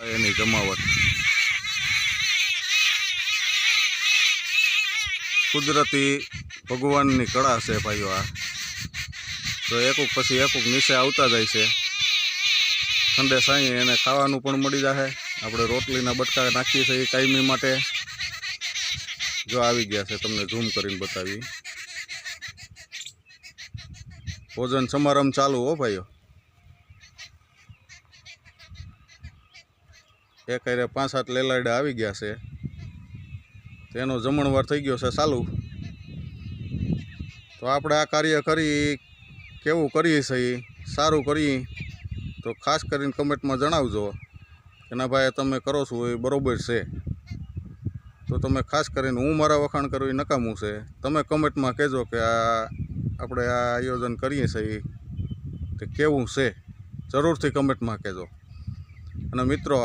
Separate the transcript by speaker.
Speaker 1: એની જમાવટ કુદરતી ભગવાનની કળા છે ભાઈઓ। આ તો એકુક પછી એકુક નીચે આવતા જાય છે। ઠંડે સાંઈ એને ખાવાનું પણ મળી જશે। આપણે રોટલીના બટકા નાખીએ છીએ કાયમી માટે। જો આવી ગયા છે, તમને ઝૂમ કરીને બતાવી। ભોજન સમારંભ ચાલુ હો ભાઈઓ। એક 5-7 લેલાડા આવી ગયા છે, તેનો જમણવાર થઈ ગયો છે ચાલુ। તો આપણે આ કાર્ય કરી કેવું કરીએ છીએ, સારું કરીએ તો ખાસ કરીને કમેન્ટમાં જણાવજો કે ના ભાઈ તમે કરો છો એ બરાબર છે। તો તમે ખાસ કરીને, હું મારા વખાણ કરું એ નકામું છે, તમે કમેન્ટમાં કહેજો કે આ આપણે આ આયોજન કરીએ છીએ તે કેવું છે, જરૂરથી કમેન્ટમાં કહેજો। અને મિત્રો